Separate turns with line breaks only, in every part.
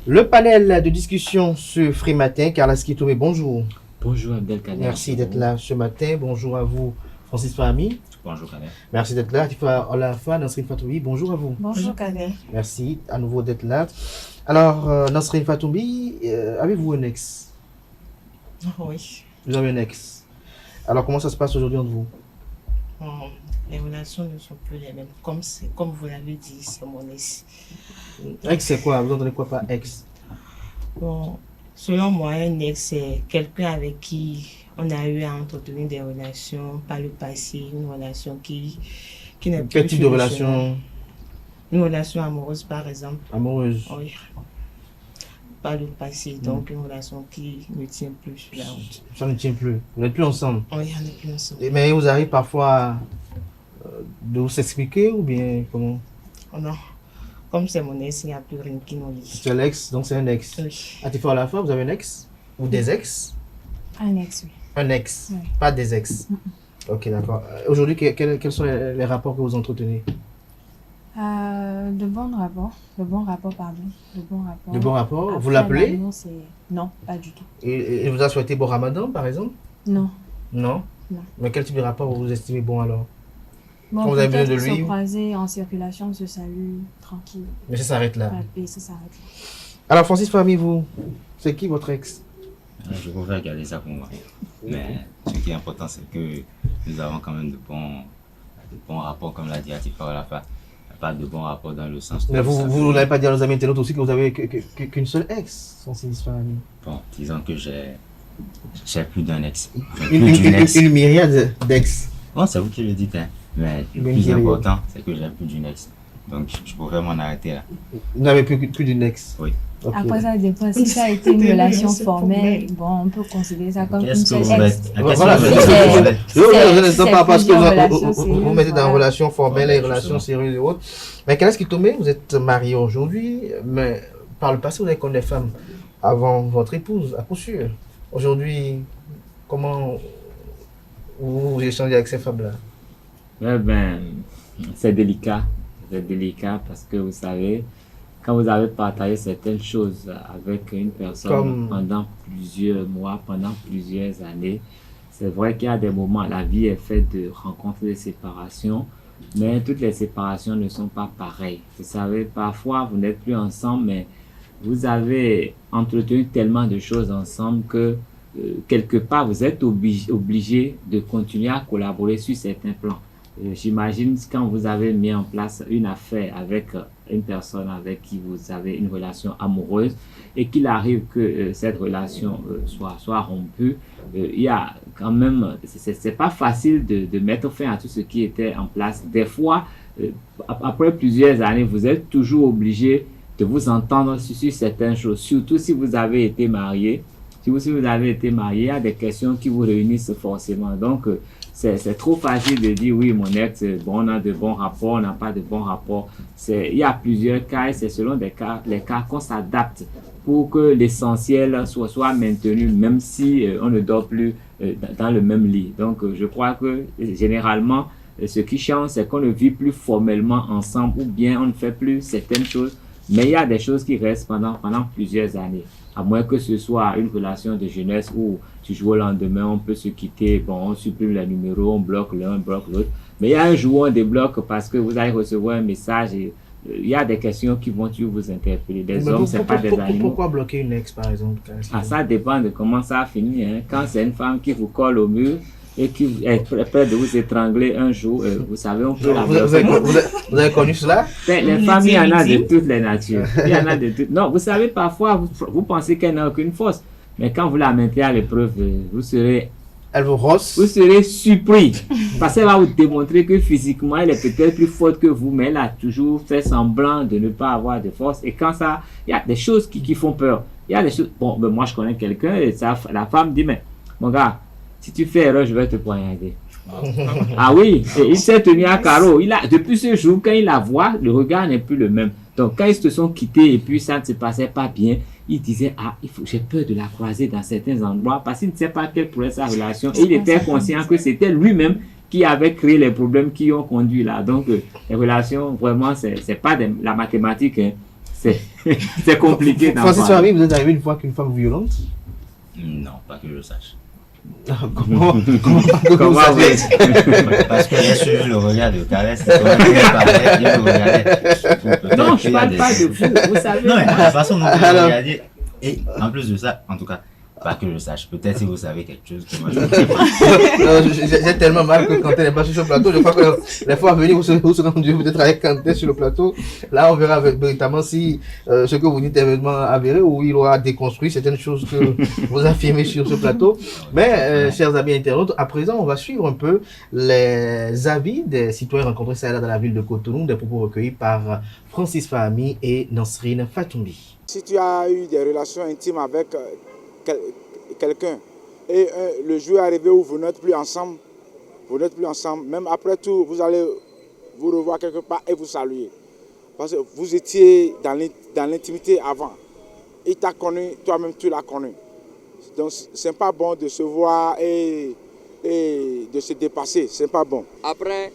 Le panel de discussion ce frais matin, Carla Skitoumé, bonjour.
Bonjour Abdelkader.
Merci d'être là ce matin. Bonjour à vous, Francis Fahmi.
Bonjour Kader.
Merci d'être là. Tifa Olafa, Nasrine Fatoumi, bonjour à vous.
Bonjour Kader.
Merci à nouveau d'être là. Alors, Nasrine Fatoumi, avez-vous un ex?
Oui.
Vous avez un ex. Alors, comment ça se passe aujourd'hui entre vous?
Les relations ne sont plus les mêmes. Comme vous l'avez dit, c'est mon ex.
Ex, c'est quoi? Vous entendez quoi par ex?
Bon, selon moi, un ex, c'est quelqu'un avec qui on a eu à entretenir des relations par le passé, une relation qui n'est plus.
Quel type de relation?
Une relation amoureuse, par exemple.
Amoureuse?
Oui. Par le passé, donc une relation qui ne tient plus sur la route.
Ça ne tient plus. Vous n'êtes plus ensemble?
Oui, on n'est plus ensemble.
Mais vous arrivez parfois de vous s'expliquer ou bien comment?
Oh non. Comme c'est mon ex, il n'y a plus rien qui nous lie.
C'est l'ex, donc c'est un ex.
Oui.
À Tifa Olafa, vous avez un ex? Ou des ex?
Un ex, oui.
Un ex,
Oui.
pas des ex. Ok, d'accord. Aujourd'hui, quels sont les rapports que vous entretenez?
De bons rapports. De bons rapports, pardon. De bons rapports.
De bons rapports? Vous
Après,
l'appelez?
maintenant, non, pas du tout.
Et il vous a souhaité bon ramadan, par exemple?
Non.
Non?
Non.
Mais quel type de rapport vous estimez bon alors?
Bon,
Quand vous avez besoin de
peut-être
lui?
se croiser en circulation, se salue, tranquille.
Mais ça s'arrête là.
Et ça s'arrête là.
Alors, Francis, parmi vous, c'est qui votre ex?
Je pouvais regarder ça pour moi. Mais ce qui est important, c'est que nous avons quand même de bons rapports, comme l'a dit Atifa Olafa. Pas de bons rapports dans le sens.
Mais vous n'avez pas dit à nos amis internautes aussi que vous avez qu'une seule ex, Francis Fahmi?
Bon, disons que j'ai plus d'un ex. J'ai plus d'une ex.
Une myriade d'ex.
Bon, c'est vous qui le dites, hein. Mais le plus important, c'est que j'ai plus d'une ex. Donc, je pourrais m'en arrêter là.
Vous n'avez plus d'une ex?
Oui.
Okay.
Après, ça dépend. Si ça a été une relation formelle, bon, on peut considérer ça comme une seule ex.
Voilà, parce que vous mettez dans relation formelle et relation sérieuse et autres. Mais Carla Skitoumé, vous êtes marié aujourd'hui, mais par le passé, vous avez connu des femmes avant votre épouse, à coup sûr. Aujourd'hui, comment vous échangez avec ces femmes-là?
C'est délicat. C'est délicat parce que vous savez, quand vous avez partagé certaines choses avec une personne pendant plusieurs mois, pendant plusieurs années, c'est vrai qu'il y a des moments, la vie est faite de rencontres, de séparations, mais toutes les séparations ne sont pas pareilles. Vous savez, parfois vous n'êtes plus ensemble, mais vous avez entretenu tellement de choses ensemble que quelque part vous êtes obligé de continuer à collaborer sur certains plans. J'imagine quand vous avez mis en place une affaire avec une personne avec qui vous avez une relation amoureuse et qu'il arrive que cette relation soit rompue, il y a quand même, c'est pas facile de mettre fin à tout ce qui était en place. Des fois, après plusieurs années, vous êtes toujours obligé de vous entendre sur certaines choses, surtout si vous avez été marié. Si vous avez été marié, il y a des questions qui vous réunissent forcément. Donc, c'est trop facile de dire oui, mon ex, bon, on a de bons rapports, on n'a pas de bons rapports. Il y a plusieurs cas et c'est selon les cas qu'on s'adapte pour que l'essentiel soit maintenu, même si on ne dort plus dans le même lit. Donc, je crois que généralement, ce qui change, c'est qu'on ne vit plus formellement ensemble ou bien on ne fait plus certaines choses. Mais il y a des choses qui restent pendant plusieurs années. À moins que ce soit une relation de jeunesse où tu joues au lendemain, on peut se quitter, bon, on supprime les numéros, on bloque l'un, on bloque l'autre. Mais il y a un jour où on débloque parce que vous allez recevoir un message et il y a des questions qui vont vous interpeller. Des hommes, c'est pas des animaux.
Pourquoi bloquer une ex, par exemple?
Ça dépend de comment ça a fini. Hein. Quand c'est une femme qui vous colle au mur et qui est prête de vous étrangler un jour, vous savez, on peut la bloquer.
Vous avez connu cela?
Les femmes, il y en a de toutes les natures. Il y en a de toutes. Non, vous savez, parfois, vous pensez qu'elle n'a aucune force. Mais quand vous la mettez à l'épreuve, vous serez...
Elle vous rosse?
Vous serez surpris. Parce qu'elle va vous démontrer que physiquement, elle est peut-être plus forte que vous, mais elle a toujours fait semblant de ne pas avoir de force. Et quand ça... Il y a des choses qui font peur. Il y a des choses... Bon, ben moi, je connais quelqu'un et la femme dit, mais mon gars, si tu fais erreur, je vais te poignarder. Ah oui, et il s'est tenu à carreau. Depuis ce jour, quand il la voit, le regard n'est plus le même. Donc, quand ils se sont quittés et puis ça ne se passait pas bien, il disait, j'ai peur de la croiser dans certains endroits parce qu'il ne sait pas quelle pourrait être sa relation. Et il était conscient que c'était lui-même qui avait créé les problèmes qui ont conduit là. Donc, les relations, vraiment, c'est pas la mathématique. Hein. c'est compliqué.
Francis Fahmy, vous êtes arrivé une fois avec une femme violente?
Non, pas que je sache.
Comment
Comment
Parce que j'ai suivi le regard de Caresse. Il me regardait.
Non, je ne parle pas de vous, vous savez.
Non, mais de toute façon, vous regardez. Et en plus de ça, en tout cas, pas que je sache. Peut-être si vous savez quelque chose que moi je ne sais pas.
J'ai tellement mal que quand elle n'est pas sur le plateau, je crois que les fois à venir, vous serez rendu peut-être avec Kanté sur le plateau. Là, on verra véritablement si ce que vous dites est vraiment avéré ou il aura déconstruit certaines choses que vous affirmez sur ce plateau. Mais, chers amis internautes, à présent, on va suivre un peu les avis des citoyens rencontrés ça et là dans la ville de Cotonou, des propos recueillis par Francis Fahmy et Nasrine Fatoumbi.
Si tu as eu des relations intimes avec quelqu'un et le jour est arrivé où vous n'êtes plus ensemble, même après tout, vous allez vous revoir quelque part et vous saluer. Parce que vous étiez dans l'intimité avant. Il t'a connu, toi-même tu l'as connu. Donc c'est pas bon de se voir et de se dépasser, c'est pas bon.
Après,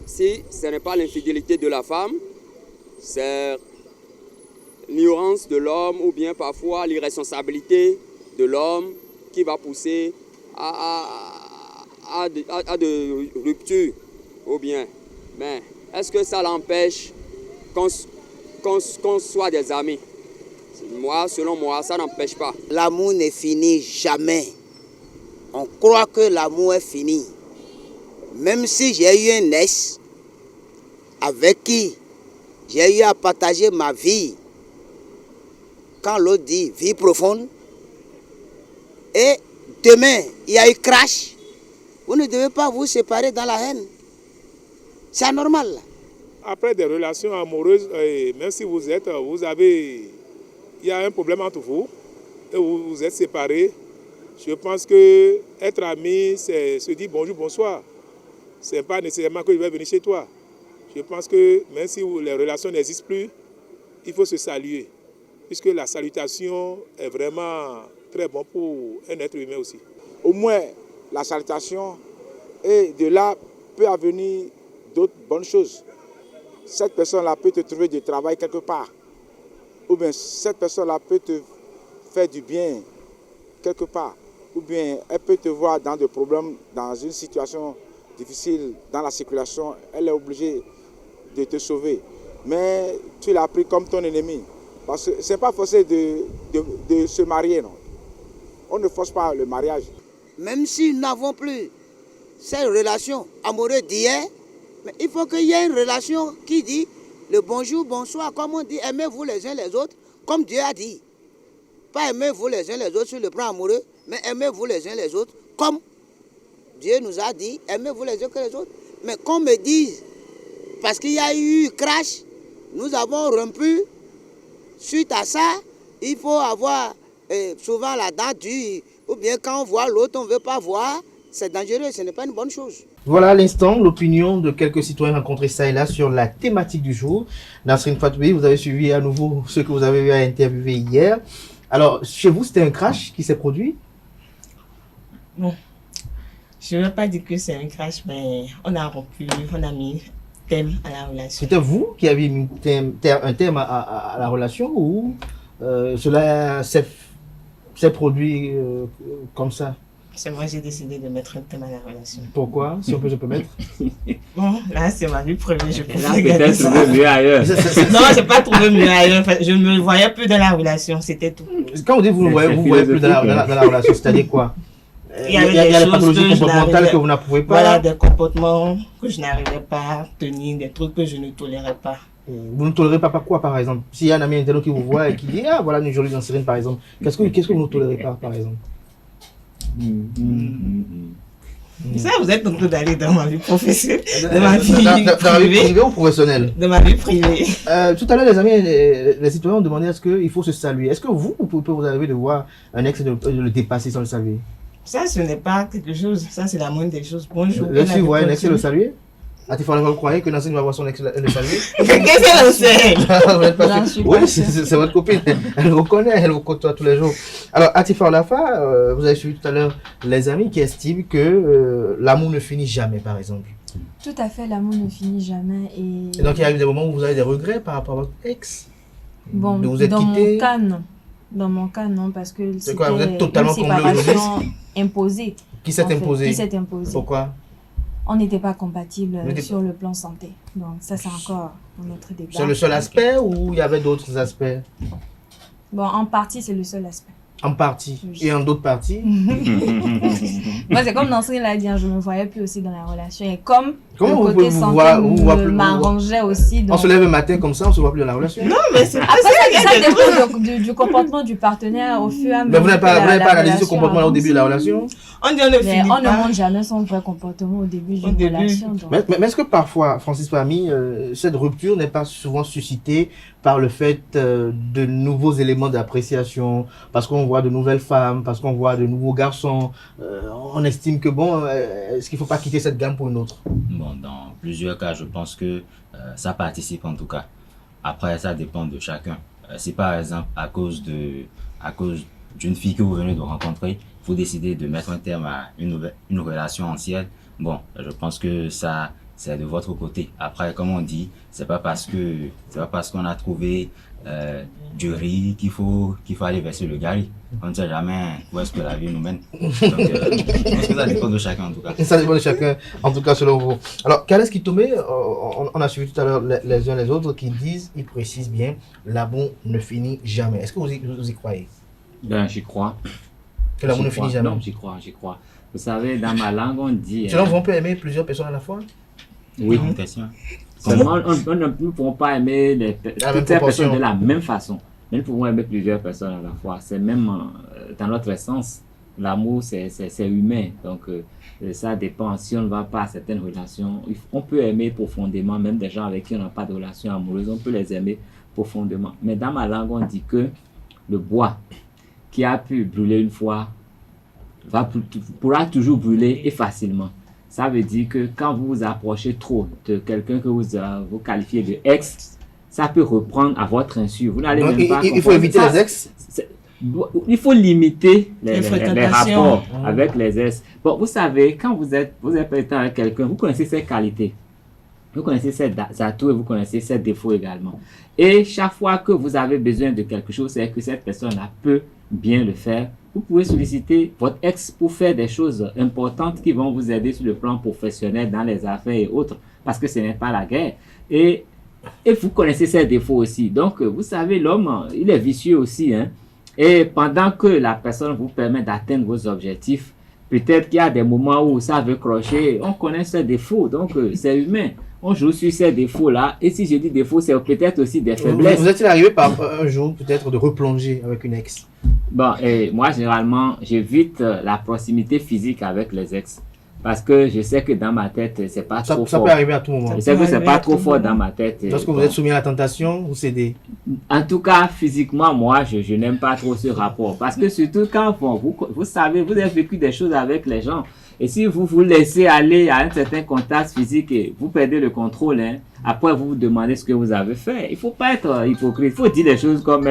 si ce n'est pas l'infidélité de la femme, c'est l'ignorance de l'homme ou bien parfois l'irresponsabilité de l'homme qui va pousser à de ruptures ou bien. Mais est-ce que ça l'empêche qu'on soit des amis? Moi, selon moi, ça n'empêche pas.
L'amour ne finit jamais. On croit que l'amour est fini. Même si j'ai eu un ex avec qui j'ai eu à partager ma vie, quand l'autre dit vie profonde, et demain il y a eu crash, vous ne devez pas vous séparer dans la haine. C'est anormal.
Après des relations amoureuses, même si il y a un problème entre vous, et vous êtes séparés, je pense que être ami, c'est se dire bonjour, bonsoir. Ce n'est pas nécessairement que je vais venir chez toi. Je pense que même si les relations n'existent plus, il faut se saluer. Puisque la salutation est vraiment très bon pour un être humain aussi.
Au moins, la salutation, et de là peut venir d'autres bonnes choses. Cette personne-là peut te trouver du travail quelque part. Ou bien cette personne-là peut te faire du bien quelque part. Ou bien elle peut te voir dans des problèmes, dans une situation difficile, dans la circulation. Elle est obligée de te sauver. Mais tu l'as pris comme ton ennemi. Parce que ce n'est pas forcé de se marier, non. On ne force pas le mariage.
Même si nous n'avons plus cette relation amoureuse d'hier, mais il faut qu'il y ait une relation qui dit le bonjour, bonsoir, comme on dit, aimez-vous les uns les autres, comme Dieu a dit. Pas aimez-vous les uns les autres sur le plan amoureux, mais aimez-vous les uns les autres, comme Dieu nous a dit, aimez-vous les uns que les autres. Mais qu'on me dise, parce qu'il y a eu crash, nous avons rompu. Suite à ça, il faut avoir souvent la dent dure, ou bien quand on voit l'autre, on ne veut pas voir, c'est dangereux, ce n'est pas une bonne chose.
Voilà à l'instant l'opinion de quelques citoyens rencontrés ça et là sur la thématique du jour. Nasrine Fatoumbi, vous avez suivi à nouveau ce que vous avez eu à interviewer hier. Alors, chez vous, c'était un crash qui s'est produit?
Bon, je ne veux pas dire que c'est un crash, mais on a rompu, on a mis thème à la relation.
C'était vous qui aviez mis un thème à la relation ou cela s'est produit comme ça?
C'est moi j'ai décidé de mettre un thème à la relation.
Pourquoi? Si on peut se permettre.
Bon, là c'est ma vie privée, je peux
Là, peut-être trouver mieux ailleurs.
Non, j'ai pas trouvé mieux ailleurs. Je ne me voyais plus dans la relation, c'était tout.
Quand vous dites vous ne voyez plus dans la relation, c'est-à-dire quoi?
Il y a des pathologies
comportementales que vous n'approuvez pas.
Voilà, des comportements que je n'arrivais pas à tenir, des trucs que je ne tolérais pas.
Vous ne tolérez pas quoi, par exemple? S'il y a un ami internaute qui vous voit et qui dit ah voilà une jolie Nasrine par exemple, qu'est-ce que vous ne tolérez pas par exemple?
Ça, vous êtes en train d'aller dans ma vie professionnelle, dans ma vie
privée ou professionnelle?
Dans ma vie privée.
Tout à l'heure, les amis, les citoyens ont demandé est-ce qu'il faut se saluer. Est-ce que vous pouvez vous arriver de voir un ex et de le dépasser sans le saluer?
Ça, ce n'est pas quelque chose. Ça, c'est la moindre des choses. Bonjour.
Si vous voyez un ex et le saluer? Vous croyez que Nasrine va voir son ex et le saluer?
Qu'est-ce que c'est?
Oui, c'est votre copine. Elle vous connaît, elle vous côtoie tous les jours. Alors, Atifa Olafa, vous avez suivi tout à l'heure les amis qui estiment que l'amour ne finit jamais, par exemple.
Tout à fait, l'amour ne finit jamais. Et
donc, il y a eu des moments où vous avez des regrets par rapport à votre ex?
Bon,
de vous être
dans
quitté?
mon cas, non. Dans mon cas, non, parce que
C'est quoi, vous êtes totalement
une
tombé aujourd'hui?
séparation imposée.
Qui s'est
en fait,
imposé?
Qui s'est imposée.
Pourquoi?
On n'était pas compatibles
Vous n'étiez
sur le plan santé. Donc ça, c'est encore un autre débat.
C'est le seul aspect ou il y avait d'autres aspects?
Bon, en partie, c'est le seul aspect.
En partie.
Oui.
Et en d'autres parties?
Moi, c'est comme Nancy l'a dit, hein, je ne me voyais plus aussi dans la relation. Et comme
Comment
le
vous
côté
pouvez vous
santé
voir- vous voir plus-
m'arrangeait aussi.
On
Donc...
se lève le matin comme ça, on se voit plus dans la relation.
Non, mais c'est pas
Après,
ça. Il y a
ça
des trucs.
dépend du comportement du partenaire au fur et à mesure.
Mais vous n'avez pas,
que
vous n'avez pas analysé ce
relation
comportement au
avance.
début de la relation?
On dit on ne
Mais
finit
on ne
pas.
montre jamais son vrai comportement au début d'une
début.
relation. Donc...
Mais est-ce que parfois, Francis Pamy, cette rupture n'est pas souvent suscitée par le fait de nouveaux éléments d'appréciation, parce qu'on voit de nouvelles femmes, parce qu'on voit de nouveaux garçons, on estime que bon, est-ce qu'il ne faut pas quitter cette gamme pour une autre?
Bon, dans plusieurs cas, je pense que ça participe en tout cas. Après, ça dépend de chacun. Si par exemple, à cause d'une fille que vous venez de rencontrer, vous décidez de mettre un terme à une relation ancienne, bon, je pense que ça, c'est de votre côté. Après, comme on dit, c'est pas parce qu'on a trouvé du riz qu'il faut aller verser le gari. On ne sait jamais où est-ce que la vie nous mène. Donc, je pense que ça dépend de chacun en tout cas.
Ça dépend de chacun, en tout cas selon vous. Alors, Kales Kitome, on a suivi tout à l'heure les uns les autres qui disent, ils précisent bien, l'amour ne finit jamais. Est-ce que vous y croyez?
Ben, j'y crois.
Que l'amour ne
J'y
finit
crois.
jamais?
Non, j'y crois. Vous savez, dans ma langue, on dit...
Selon vous, on peut aimer plusieurs personnes à la fois?
Oui.
Une question.
Seulement, on ne pourrons pas aimer
La même
toutes les
proportion.
personnes de la même façon. Mais nous pouvons aimer plusieurs personnes à la fois. C'est même dans notre essence. L'amour, c'est humain. Donc, ça dépend. Si on ne va pas à certaines relations, on peut aimer profondément, même des gens avec qui on n'a pas de relation amoureuse, on peut les aimer profondément. Mais dans ma langue, on dit que le bois qui a pu brûler une fois pourra toujours brûler et facilement. Ça veut dire que quand vous vous approchez trop de quelqu'un que vous qualifiez de ex, ça peut reprendre à votre insu. Vous n'allez
Donc,
même pas
il faut éviter les ex?
Il faut limiter les
fréquentations.
rapports avec les ex. Bon, vous savez, quand vous êtes avec quelqu'un, vous connaissez ses qualités. Vous connaissez ses atouts et vous connaissez ses défauts également. Et chaque fois que vous avez besoin de quelque chose, c'est que cette personne-là peut bien le faire. Vous pouvez solliciter votre ex pour faire des choses importantes qui vont vous aider sur le plan professionnel, dans les affaires et autres, parce que ce n'est pas la guerre. Et vous connaissez ses défauts aussi. Donc, vous savez, l'homme, il est vicieux aussi, hein. Et pendant que la personne vous permet d'atteindre vos objectifs, peut-être qu'il y a des moments où ça veut crocher. On connaît ses défauts, donc c'est humain. On joue sur ces défauts-là. Et si je dis défauts, c'est peut-être aussi des faiblesses.
Vous êtes-il arrivé par un jour peut-être de replonger avec une ex?
Bon, et moi, généralement, j'évite la proximité physique avec les ex. Parce que je sais que dans ma tête, c'est pas trop
Ça
fort.
peut arriver à tout moment.
Je sais que c'est pas trop fort dans ma tête.
Lorsque vous êtes soumis à la tentation, vous cédez.
En tout cas, physiquement, moi, je n'aime pas trop ce rapport. Parce que surtout quand vous savez, vous avez vécu des choses avec les gens. Et si vous vous laissez aller à un certain contact physique et vous perdez le contrôle, hein, après vous vous demandez ce que vous avez fait. Il ne faut pas être hypocrite. Il faut dire les choses comme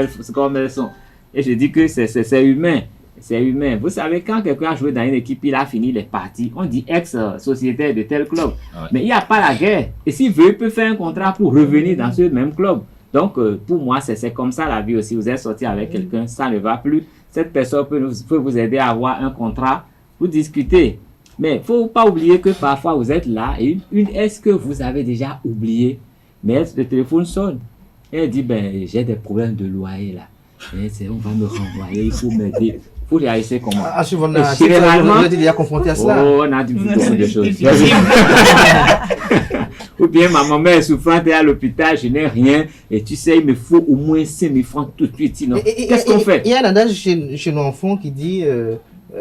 elles sont. Et je dis que c'est humain. C'est humain. Vous savez, quand quelqu'un a joué dans une équipe, il a fini les parties. On dit ex-sociétaire de tel club.
Ouais.
Mais il n'y a pas la guerre. Et s'il veut, il peut faire un contrat pour revenir dans ce même club. Donc, pour moi, c'est comme ça la vie aussi. Vous êtes sorti avec quelqu'un, ça ne va plus. Cette personne peut vous aider à avoir un contrat. Vous discutez. Mais il ne faut pas oublier que parfois, vous êtes là et est-ce que vous avez déjà oublié? Mais le téléphone sonne. Et elle dit, ben, j'ai des problèmes de loyer là. Et on va me renvoyer, il faut m'aider. Il faut réaliser comment.
Généralement, vous êtes déjà confronté à cela.
Oh, on a dit beaucoup de choses. Ou bien ma maman est souffrante, elle est à l'hôpital, je n'ai rien. Et tu sais, il me faut au moins 5 000 francs tout de suite. Sinon, qu'est-ce qu'on fait?
Il y a un adage chez nos enfants qui dit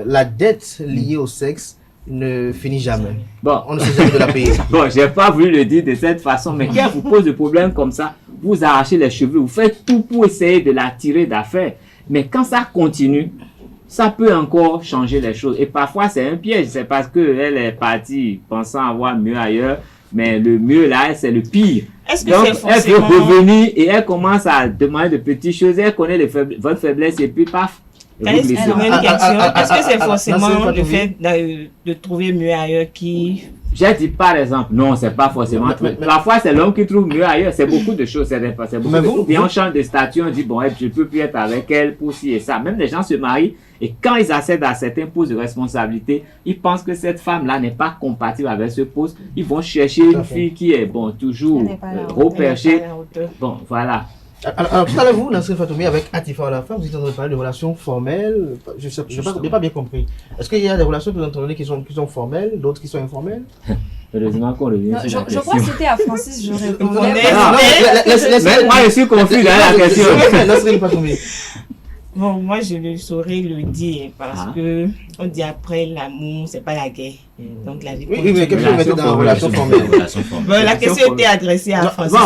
la dette liée au sexe ne finit jamais.
Bon.
On ne sait jamais de la payer.
Bon, j'ai pas voulu le dire de cette façon, mais quand vous pose des problèmes comme ça, vous arrachez les cheveux, vous faites tout pour essayer de la tirer d'affaire. Mais quand ça continue, ça peut encore changer les choses. Et parfois, c'est un piège. C'est parce qu'elle est partie pensant avoir mieux ailleurs. Mais le mieux là, c'est le pire.
Est-ce que
donc,
c'est forcément...
elle veut revenir et elle commence à demander de petites choses. Elle connaît votre faiblesse et puis paf,
Est-ce que c'est forcément le fait de trouver mieux ailleurs qui...
J'ai dit par exemple, non, c'est pas forcément. Parfois, c'est l'homme qui trouve mieux ailleurs. C'est beaucoup de choses. C'est beaucoup bien on change de statut, on dit, bon, je peux plus être avec elle pour ci et ça. Même les gens se marient et quand ils accèdent à certains postes de responsabilité, ils pensent que cette femme-là n'est pas compatible avec ce poste. Ils vont chercher une fille qui est, bon, toujours haut perché. Bon, voilà.
Alors, tout à l'heure, vous, Nasrin Fatoumi, avec Atifa la femme, vous êtes en train de parler de relations formelles. Je n'ai pas bien compris. Est-ce qu'il y a des relations que vous entendez qui sont formelles, d'autres qui sont informelles?
Heureusement qu'on revient sur la question.
Je crois que c'était à Francis, je répondais.
Moi, je suis confus dans la question.
Nasrin Fatoumi.
Bon, moi, je le saurais le dire parce que on dit après l'amour, c'est pas la guerre. Donc, la vie.
Oui, mais qu'est-ce que vous mettez dans la relation formelle?
La question était adressée à Francis.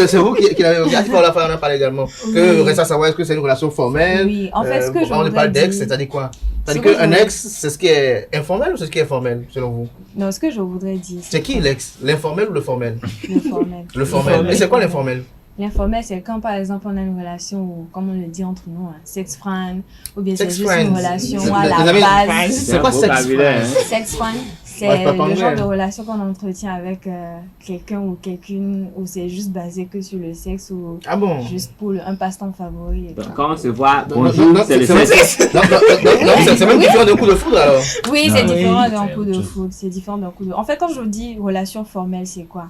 C'est vous qui l'avez dit. On en a parlé également. Que reste à savoir, est-ce que c'est une relation formelle?
Oui, en fait, ce que je
on parle d'ex, c'est-à-dire quoi? C'est-à-dire qu'un ex, c'est ce qui est informel ou c'est ce qui est formel, selon vous?
Non, ce que je voudrais dire.
C'est qui l'ex? L'informel ou le formel?
L'informel.
Le formel. Et c'est quoi l'informel?
L'informel, c'est quand, par exemple, on a une relation, ou, comme on le dit entre nous, sex friend, ou bien c'est juste une relation à la base.
C'est quoi sex friend?
Sex friend, c'est le genre de relation qu'on entretient avec quelqu'un ou quelqu'une, où c'est juste basé que sur le sexe, ou juste pour un passe-temps favori.
Quand on se voit, bonjour, c'est le sexe.
C'est même différent d'un coup de foudre, alors?
Oui, c'est différent d'un coup de foudre. C'est différent d'un coup de... En fait, quand je vous dis relation formelle, c'est quoi?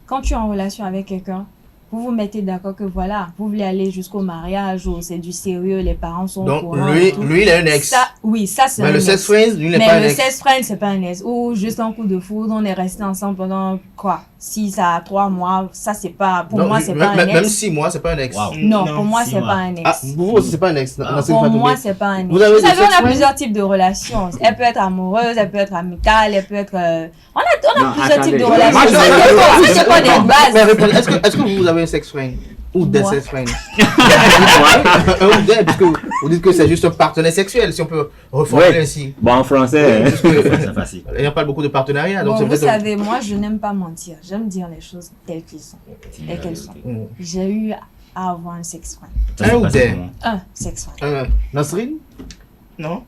Quand tu es en relation avec quelqu'un, vous vous mettez d'accord que voilà, vous voulez aller jusqu'au mariage ou c'est du sérieux, les parents sont au courant.
Donc lui, il a un ex.
Ça, oui, ça c'est un ex.
Mais le sex friend, lui, il n'est pas un ex.
Mais le sex friend, c'est pas un ex. Ou juste un coup de foudre, on est resté ensemble pendant quoi? 6 à 3 mois, ça c'est pas, pour moi c'est pas un ex.
Même 6 mois, c'est pas un ex.
Non, pour moi c'est pas un ex.
Pour vous aussi, c'est pas un ex.
Pour moi, c'est pas un ex. Vous savez, on a plusieurs types de relations. Elle peut être amoureuse, elle peut être amicale, elle peut être... On a plusieurs types de relations. C'est quoi des bases?
Est-ce que vous avez un sex friend? Ou des sex friends? Un ou des, parce que vous dites que c'est juste un partenaire sexuel, si on peut reformuler ainsi.
Bon, en français,
c'est facile.
Il n'y a pas beaucoup de partenariats. Donc
vous savez, moi, je n'aime pas mentir. J'aime dire les choses telles qu'elles sont. Telles qu'elles sont. J'ai eu à avoir un sex friend.
Un ou des? Un
sex friend.
Nasrin?
Non.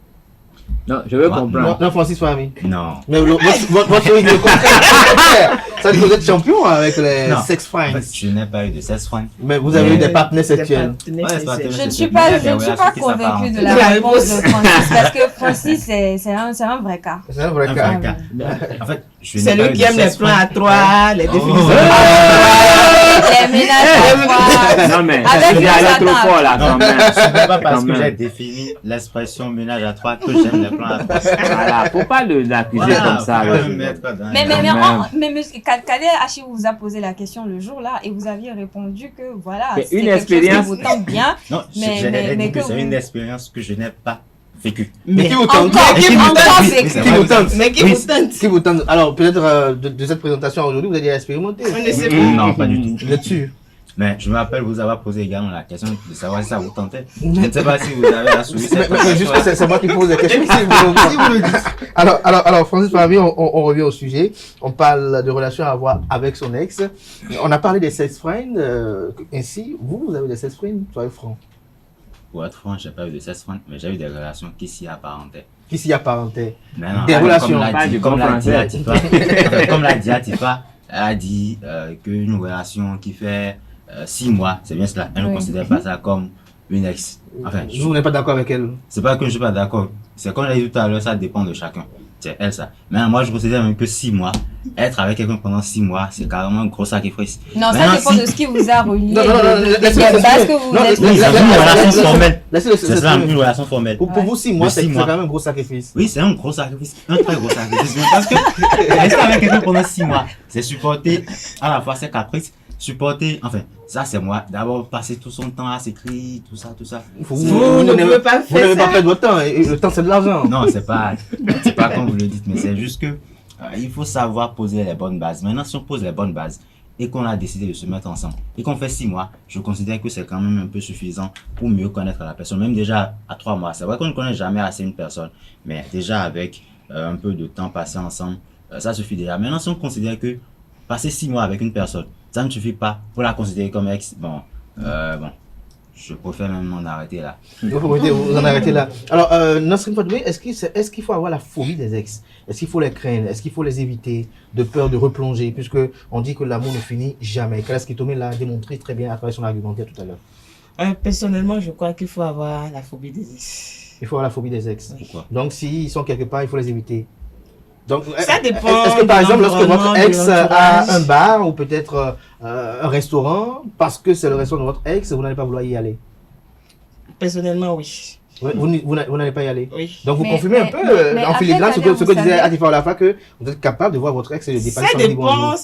Non, je veux comprendre.
Non, Francis Fahmy.
Non.
Mais votre théorie de contraire. Ça veut dire que vous êtes champion avec les sex friends.
En fait, je n'ai pas eu de sex friends.
Mais vous avez eu des partenaires sexuels.
Je ne suis pas convaincue de la réponse de Francis parce que Francis, c'est un vrai cas.
C'est un vrai cas.
En fait,
c'est lui qui aime les plans à 3, les définitions.
Les ménages à 3.
Non, mais il allait trop fort là quand même.
Ce n'est pas parce que j'ai défini l'expression ménage à 3 que j'aime les plans à 3.
Voilà, faut pas l'accuser comme ça.
Mais monsieur Kader Hachi vous a posé la question le jour là et vous aviez répondu que voilà,
c'est une expérience
qui vous tente bien.
Non, mais que c'est une expérience que je n'ai pas vécue.
Mais qui vous tente? Qui vous tente? Alors peut-être de cette présentation aujourd'hui, vous allez expérimenter.
Non, pas du tout.
Vous êtes sûr?
Mais je me rappelle vous avoir posé également la question de savoir si ça vous tentait. Je ne sais pas si vous avez assouvi cette question.
Mais juste c'est moi qui pose la question. Si vous le dites. Alors Francis Fahmy, on revient au sujet. On parle de relations à avoir avec son ex. On a parlé des sex friends. Ainsi, vous avez des sex friends? Soyez franc.
Pour être franc, je n'ai pas eu de sex friends, mais j'ai eu des relations qui s'y apparentaient.
Qui s'y apparentaient?
Des relations. Comme l'a dit Atifa, elle a dit qu'une relation qui fait 6 mois, c'est bien cela. Elle ne considère pas ça comme une ex. Enfin,
vous n'êtes pas d'accord avec elle?
C'est pas que je ne suis pas d'accord. C'est comme je l'ai dit tout à l'heure, ça dépend de chacun. C'est elle ça. Mais moi, je considère même que 6 mois, être avec quelqu'un pendant 6 mois, c'est carrément un gros sacrifice.
Non, ça dépend de ce qui vous a relié.
Non,
c'est ça, une relation formelle.
Pour vous, 6 mois, c'est quand même un gros sacrifice.
Oui, c'est un gros sacrifice. Un très gros sacrifice. Parce que rester avec quelqu'un pendant 6 mois, c'est supporter à la fois ses caprices, supporter, enfin, ça c'est moi, d'abord passer tout son temps à s'écrire, tout ça.
Vous ne pouvez pas perdre votre temps, et le temps c'est de l'argent.
Non, c'est pas comme vous le dites, mais c'est juste que il faut savoir poser les bonnes bases. Maintenant, si on pose les bonnes bases et qu'on a décidé de se mettre ensemble et qu'on fait 6 mois, je considère que c'est quand même un peu suffisant pour mieux connaître la personne. Même déjà à 3 mois, c'est vrai qu'on ne connaît jamais assez une personne, mais déjà avec un peu de temps passé ensemble, ça suffit déjà. Maintenant, si on considère que passer 6 mois avec une personne, ça ne suffit pas pour la considérer comme ex. Je préfère même m'en arrêter là.
Vous en arrêtez là. Alors, Nasrin Fadoumé, est-ce qu'il faut avoir la phobie des ex? Est-ce qu'il faut les craindre? Est-ce qu'il faut les éviter de peur de replonger? Puisque on dit que l'amour ne finit jamais. Kalaski Tomé l'a démontré très bien à travers son argumentaire tout à l'heure.
Personnellement, je crois qu'il faut avoir la phobie des ex.
Il faut avoir la phobie des ex.
Pourquoi?
Donc, s'ils sont quelque part, il faut les éviter. Donc,
ça dépend.
Est-ce que par exemple, lorsque votre ex a un bar ou peut-être un restaurant, parce que c'est le restaurant de votre ex, vous n'allez pas vouloir y aller?
Personnellement, oui.
Vous n'allez pas y aller?
Oui.
Donc, vous confirmez un peu en filigrane ce que disait Atifa Olafa, que vous êtes capable de voir votre ex et de dépasser sans dire bonjour.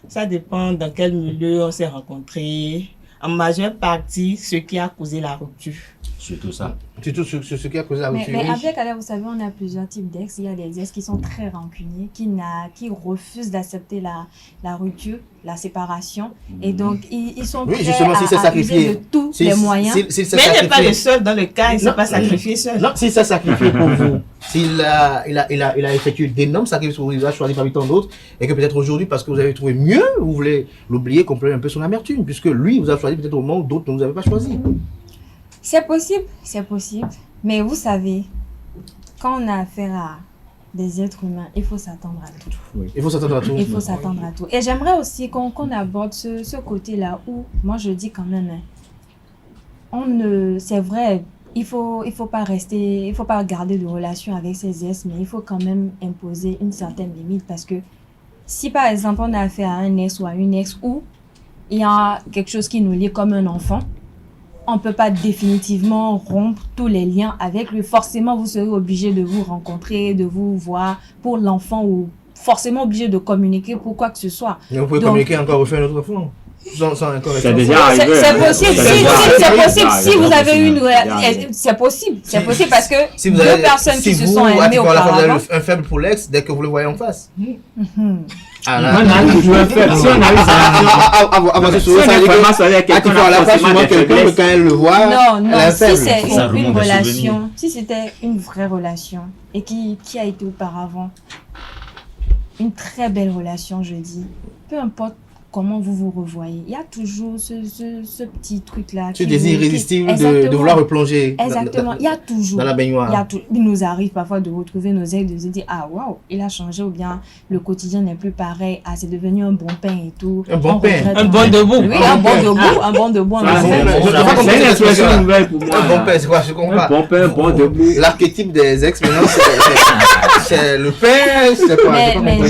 Ça dépend dans quel milieu on s'est rencontrés. En majeure partie, ce qui a causé la rupture.
Surtout ça.
Surtout ce qui a causé la rupture.
Mais avec Alain, vous savez, on a plusieurs types d'ex. Il y a des ex qui sont très rancuniers, qui refusent d'accepter la rupture, la séparation. Et donc, ils sont prêts à user de tous les moyens.
Mais il n'est pas le seul dans le cas, il ne s'est pas sacrifié seul.
Non, s'il s'est sacrifié pour vous, s'il a effectué d'énormes sacrifices pour vous, il a choisi parmi tant d'autres, et que peut-être aujourd'hui, parce que vous avez trouvé mieux, vous voulez l'oublier, compléter un peu son amertume, puisque lui, vous a choisi peut-être au moment où d'autres ne vous avez pas choisi.
C'est possible. Mais vous savez, quand on a affaire à des êtres humains, il faut s'attendre à tout.
Oui. Il faut s'attendre à tout.
Il faut s'attendre à tout. Et j'aimerais aussi qu'on aborde ce côté-là où, moi je dis quand même, c'est vrai, il faut pas garder de relation avec ses ex, mais il faut quand même imposer une certaine limite, parce que si par exemple on a affaire à un ex ou à une ex où il y a quelque chose qui nous lie comme un enfant, on ne peut pas définitivement rompre tous les liens avec lui. Forcément, vous serez obligé de vous rencontrer, de vous voir pour l'enfant, ou forcément obligé de communiquer pour quoi que ce soit.
Mais vous pouvez communiquer encore, refaire une autre fois.
C'est déjà arrivé.
C'est possible. C'est possible si vous avez une. C'est possible. C'est possible parce que deux personnes qui se sont aimées auparavant.
Un faible pour l'ex dès que vous le voyez en face.
On a toujours un faible. Si on a eu ça.
Avant de se quelqu'un, quand elle le voit.
Non, si c'est une relation, si c'était une vraie relation et qui a été auparavant une très belle relation, je dis, peu importe comment vous vous revoyez, il y a toujours ce petit truc-là.
Ce désir irrésistible de vouloir replonger.
Exactement, il y a toujours.
Dans la baignoire.
Il nous arrive parfois de retrouver nos ex, de se dire, ah waouh, il a changé, ou bien le quotidien n'est plus pareil, ah c'est devenu un bon pain et tout.
Un bon pain.
Un bon debout.
Oui, un bon debout.
C'est une expression nouvelle pour moi.
Un bon pain, c'est quoi? Je comprends.
Un bon pain, un bon debout.
L'archétype des ex, maintenant, c'est le pain, c'est quoi?
Mais non,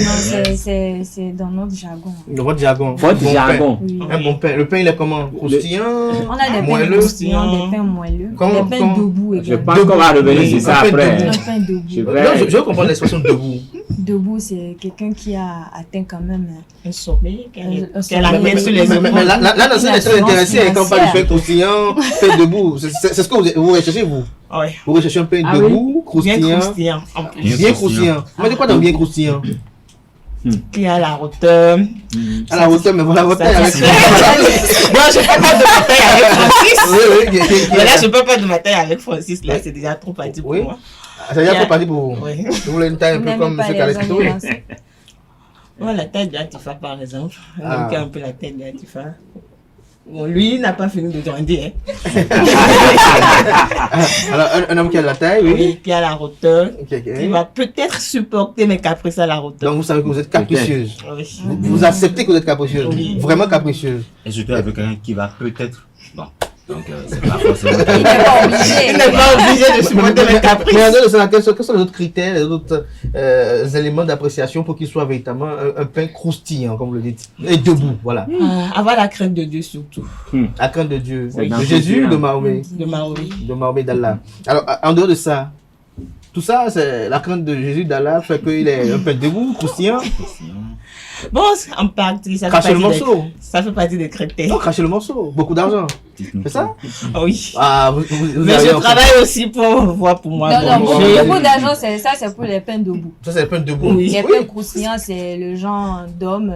c'est dans notre jargon.
Dans votre jargon.
Votre jargon.
Oui.
Un bon pain. Le pain, il est comment? Croustillant?
On a des pains croustillants, des pains moelleux, des pains debout
Je
également.
pense qu'on va revenir sur ça après.
Un pain debout.
Je comprends l'expression debout.
Debout, c'est quelqu'un qui a atteint quand même
un sommet, qu'elle
sommet.
amène sur les épaules.
Mais là, Nasrin est très intéressée quand on parle du pain croustillant, pain debout. C'est ce que vous recherchez, vous?
Oui.
Vous recherchez un pain debout, croustillant.
Bien croustillant.
Bien croustillant. Moi, de quoi dans bien croustillant?
Qui a la hauteur.
À la hauteur, mais voilà la hauteur avec.
Non, je ne peux pas de ma taille avec Francis.
Oui.
Mais là, je ne peux pas de ma taille avec Francis. Là, c'est déjà trop petit pour moi.
C'est déjà trop petit pour vous.
Oui.
Vous voulez une taille un peu comme M. Kalaski Tomé?
Moi, la taille de Atifa, par exemple. Donc, un peu la taille de Atifa. Bon, lui, il n'a pas fini de grandir.
Alors, un homme qui a la taille, oui.
Qui a la hauteur, qui va peut-être supporter mes caprices à la hauteur.
Donc, vous savez que vous êtes capricieuse.
Oui.
Vous acceptez que vous êtes capricieuse.
Oui.
Vraiment capricieuse.
Et surtout avec quelqu'un qui va peut-être... Bon, donc c'est pas forcément...
Il n'est pas obligé.
Il n'est pas obligé de supporter mes caprices.
Mais quels sont les autres critères, les autres éléments d'appréciation pour qu'il soit véritablement un pain croustillant, comme vous le dites, et debout, voilà.
Avoir la crainte de Dieu surtout.
La crainte de Dieu.
Oui.
De Jésus ou de Mahomet?
De Mahomet.
De Mahomet d'Allah. Alors, en dehors de ça, tout ça, c'est la crainte de Jésus d'Allah fait qu'il est un pain debout, croustillant.
Bon, en partie, ça
Cracher le morceau.
Ça fait partie des critères.
Non, cracher le morceau. Beaucoup d'argent. C'est ça?
Oui.
Ah,
mais je travaille aussi pour voir pour moi.
Non, beaucoup d'argent, c'est pour les pains debout.
Ça, c'est les pains debout.
Oui.
Les pains croustillants, c'est le genre d'homme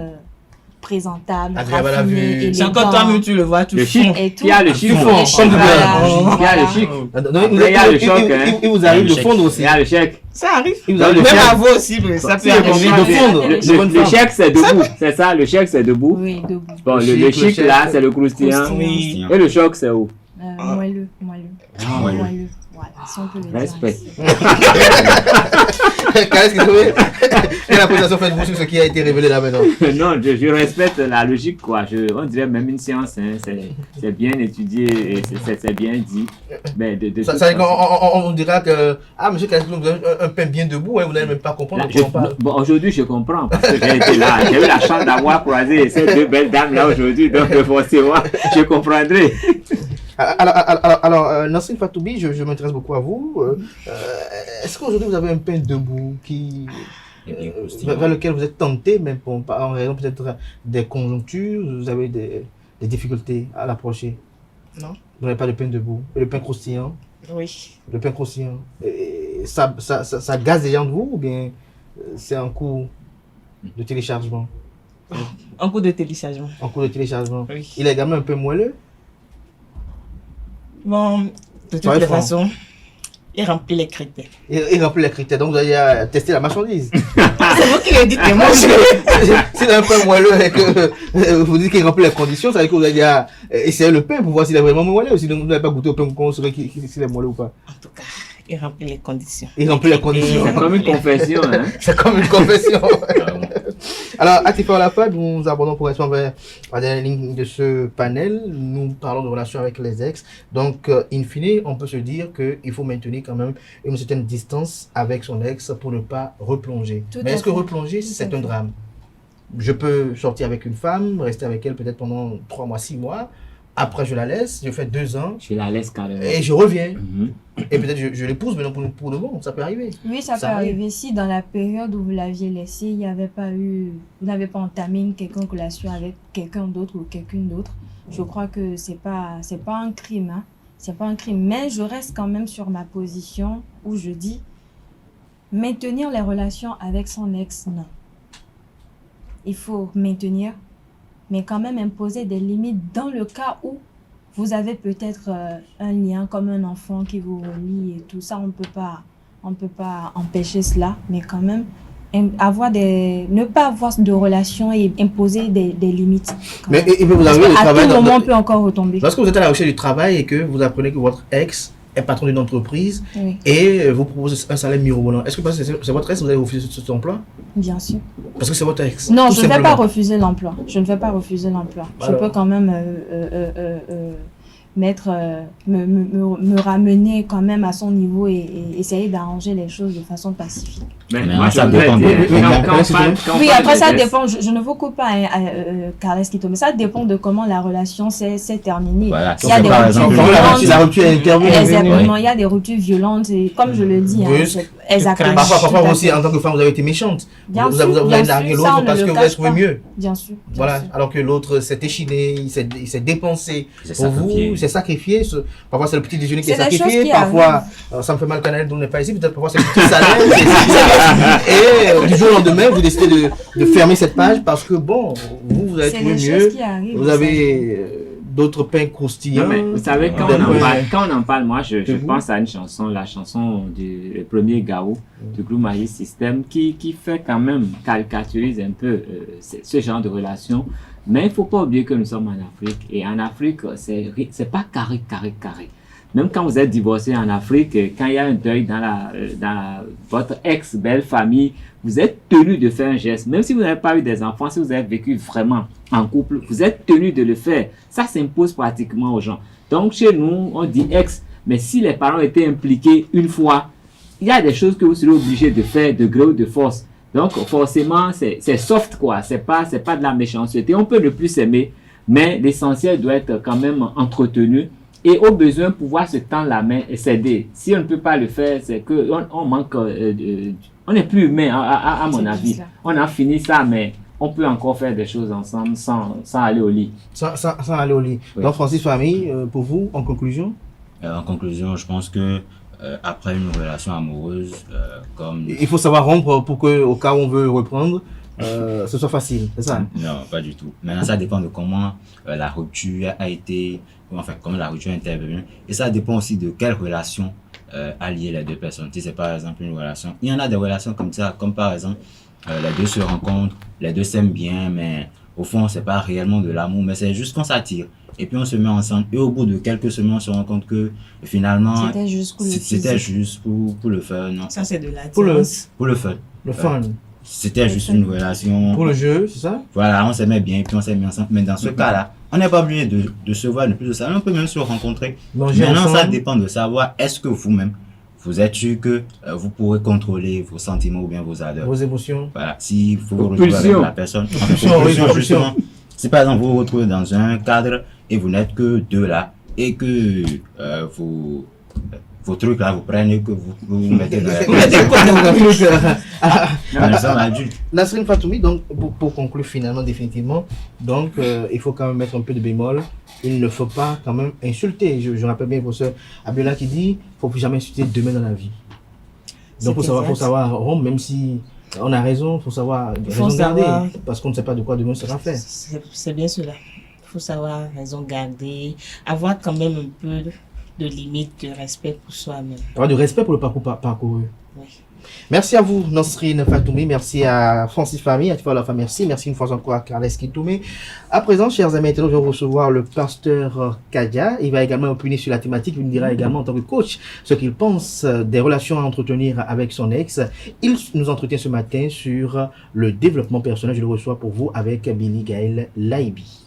présentable,
Agréable à la vue.
raffiné,
C'est encore toi-même, tu le vois, tu
Le
fonds.
chic.
et tout.
Il y a le chic.
Fond, comme du
Voilà.
Il y a le chic.
Il
y a le choc, hein.
Il vous arrive de
Il y a le
fondre
Il
aussi.
y a le chèque.
Ça arrive.
Il vous
Dans
arrive
le
de
Même
fondre.
à vous aussi, ça peut
Si,
arriver.
de fondre.
Le
De bonne
Le
femme.
chèque, c'est debout. C'est ça, le chèque, c'est debout.
Oui, debout.
Bon,
Le
le
chic, le
chic,
chèque.
là, c'est le croustillant.
Oui.
Et le choc, c'est où?
Moelleux.
moelleux.
Voilà, si on peut le dire
Respect.
ainsi.
Qu'est-ce que vous avez? Quelle appréciation faites-vous sur ce qui a été révélé là maintenant?
Non, je respecte la logique, quoi. On dirait même une science, hein. C'est bien étudié et c'est bien dit. Mais de
Ça
toute
veut dire
façon-
qu'on dira que, monsieur Kaleskito, vous avez un pain bien debout, hein, vous n'allez même pas comprendre
Là,
de quoi on parle.
bon, aujourd'hui, je comprends parce que j'ai été là. J'ai eu la chance d'avoir croisé ces deux belles dames là aujourd'hui, donc forcément, je comprendrai.
Alors, Nassrine Fatoubi, je m'intéresse beaucoup à vous. Est-ce qu'aujourd'hui vous avez un pain debout vers lequel vous êtes tenté, même en raison peut-être des conjonctures, vous avez des difficultés à l'approcher?
Non.
Vous n'avez pas de pain debout? Et le pain croustillant?
Oui.
Le pain croustillant, ça gaze les gens de vous ou bien c'est en cours de téléchargement?
En cours de téléchargement.
En cours de téléchargement.
Oui.
Il est également un peu moelleux?
Bon, de toutes
Soyez
les
franc.
façons, il remplit les critères.
Il remplit les critères, donc vous allez tester la marchandise.
C'est vous qui le dites, mais moi je...
S'il est un peu moelleux et que vous dites qu'il remplit les conditions, ça veut dire que vous allez déjà essayer le pain pour voir s'il est vraiment moelleux ou sinon vous n'avez pas goûté au pain qu'on saurait s'il est moelleux ou pas.
En tout cas, il remplit les conditions.
Il remplit les conditions.
C'est comme une confession, hein.
C'est comme une confession. Alors, à Tifa Olafad, nous abordons progressivement vers la dernière ligne de ce panel. Nous parlons de relations avec les ex. Donc, in fine, on peut se dire qu'il faut maintenir quand même une certaine distance avec son ex pour ne pas replonger.
Tout
Mais
à
est-ce que
fait.
replonger, c'est
Tout à
un
fait.
drame? Je peux sortir avec une femme, rester avec elle peut-être pendant 3 mois, 6 mois. Après, je la laisse, je fais 2 ans
Je la laisse carrément.
et je reviens.
Mhm.
Et peut-être je l'épouse maintenant pour de bon. Ça peut arriver.
Oui, ça peut
Ça arrive.
arriver. Si dans la période où vous l'aviez laissé, il n'y avait pas eu, vous n'avez pas entamé une quelconque relation avec quelqu'un d'autre ou quelqu'une d'autre, je crois que c'est pas un crime, hein. C'est pas un crime. Mais je reste quand même sur ma position où je dis maintenir les relations avec son ex, non. Il faut maintenir, mais quand même imposer des limites dans le cas où vous avez peut-être un lien comme un enfant qui vous relie et tout ça, on peut pas empêcher cela, mais quand même ne pas avoir de relations et imposer des limites. quand
Mais
même.
il peut vous
Parce
arriver de
qu'à
travailler
tout
dans...
moment, on peut encore retomber.
Lorsque vous êtes à la recherche du travail et que vous apprenez que votre ex est patron d'une entreprise
Oui,
et vous propose un salaire mirobolant, est-ce que parce que c'est votre ex, vous allez refuser cet emploi?
bien sûr.
Parce que c'est votre ex.
Non,
tout
je ne vais pas
simplement.
refuser l'emploi. Je ne vais pas refuser l'emploi. Je
Alors.
peux quand même me ramener quand même à son niveau et essayer d'arranger les choses de façon pacifique.
Mais
Mais
moi,
ça
je voudrais
dépend
dire,
de-
quand on parle- quand on
Oui,
parle
après
de
ça
ex,
dépend, je ne vous coupe pas, Kaleskito, mais ça dépend de comment la relation s'est terminée.
Voilà.
Il y a
Donc,
des
par
ruptures
exemple,
La
violentes.
rupture est intervenue.
Exactement, il y a des ruptures violentes et comme je le dis, hein,
Brusques.
exactement.
Parfois
Tout à
aussi,
fait.
en tant que femme, vous avez été méchante.
Bien
vous
sûr,
avez
bien
nargué
sûr, ça,
l'autre
on ne
parce
le
que vous avez
cache
trouvé
pas.
mieux.
Bien sûr. bien
Voilà,
sûr.
alors que l'autre s'est échiné, il s'est dépensé
C'est
pour vous,
sacrifié.
il s'est sacrifié. Parfois c'est le petit déjeuner qui est
C'est des
sacrifié,
choses qui
parfois ça me fait mal quand elle n'est pas ici, peut-être parfois c'est le petit salaire. Et du jour au lendemain, vous décidez de fermer cette page parce que bon, vous avez
C'est
trouvé
des
mieux,
choses qui arrivent.
vous avez d'autres pains croustillants.
Non, mais vous savez, quand
des
on, en
pains-
parle, quand on en parle, moi, je
vous
pense à une chanson, la chanson du premier Gao, du groupe Magic System, qui fait quand même, caricaturise un peu ce genre de relation. Mais il ne faut pas oublier que nous sommes en Afrique. Et en Afrique, c'est pas carré. Même quand vous êtes divorcé en Afrique, quand il y a un deuil dans votre ex-belle famille, vous êtes tenu de faire un geste. Même si vous n'avez pas eu des enfants, si vous avez vécu vraiment en couple, vous êtes tenu de le faire. Ça s'impose pratiquement aux gens. Donc chez nous, on dit ex, mais si les parents étaient impliqués une fois, il y a des choses que vous serez obligé de faire de gré ou de force. Donc forcément, c'est soft quoi. C'est pas de la méchanceté. On peut ne plus s'aimer, mais l'essentiel doit être quand même entretenu. Et au besoin, pouvoir se tendre la main et s'aider. Si on ne peut pas le faire, c'est qu'on manque, on n'est plus humain, à mon avis. On a fini ça, mais on peut encore faire des choses ensemble sans aller au lit.
Sans aller au lit.
Oui.
Donc Francis Famille, pour vous, en conclusion?
En conclusion, je pense que après une relation amoureuse, comme
Il faut savoir rompre pour que, au cas où on veut reprendre, ce soit facile, c'est ça?
Non, pas du tout. Maintenant, ça dépend de comment la rupture a été, enfin, comment la rupture est intervenue. Et ça dépend aussi de quelle relation a lié les deux personnes. Si c'est par exemple une relation, il y en a des relations comme ça, comme par exemple, les deux se rencontrent, les deux s'aiment bien, mais au fond, c'est pas réellement de l'amour, mais c'est juste qu'on s'attire. Et puis on se met ensemble. Et au bout de quelques semaines, on se rend compte que finalement,
c'était
juste pour le fun. Non.
Ça, c'est de l'attirance.
Pour le fun.
Le fun.
C'était juste une relation.
Pour le jeu, c'est ça?
Voilà, on s'aimait bien, puis on s'est mis ensemble. Mais dans ce cas-là, on n'est pas obligé de se voir, de plus de ça. On peut même se rencontrer. Maintenant, ça dépend de savoir, est-ce que vous-même, vous êtes sûr que vous pourrez contrôler vos sentiments ou bien vos ardeurs.
Vos émotions.
Voilà, si vous vous retrouvez avec la personne. Justement, si par exemple vous vous retrouvez dans un cadre et vous n'êtes que deux là, et que vos trucs là, vous prenez, que vous mettez dans la
Nasrin Fatoumi, donc pour conclure finalement, définitivement, donc il faut quand même mettre un peu de bémol. Il ne faut pas quand même insulter. Je rappelle bien le professeur Abiola qui dit, il ne faut plus jamais insulter demain dans la vie. Donc il faut savoir rompre, même si on a raison, il faut savoir raison garder, parce qu'on ne sait pas de quoi demain sera fait.
C'est bien cela. Il faut savoir raison garder, avoir quand même un peu de limite, de respect pour soi-même.
Avoir du respect pour le parcours parcouru.
Oui.
Merci à vous, Nasrin Fatoumi. Merci à Francis Famille, à Tifa Lafa. Merci une fois encore à Carles Kitoumé. À présent, chers amis internautes, je vais recevoir le pasteur Kadia. Il va également opiner sur la thématique. Il nous dira également en tant que coach ce qu'il pense des relations à entretenir avec son ex. Il nous entretient ce matin sur le développement personnel. Je le reçois pour vous avec Billy Gaël Laibi.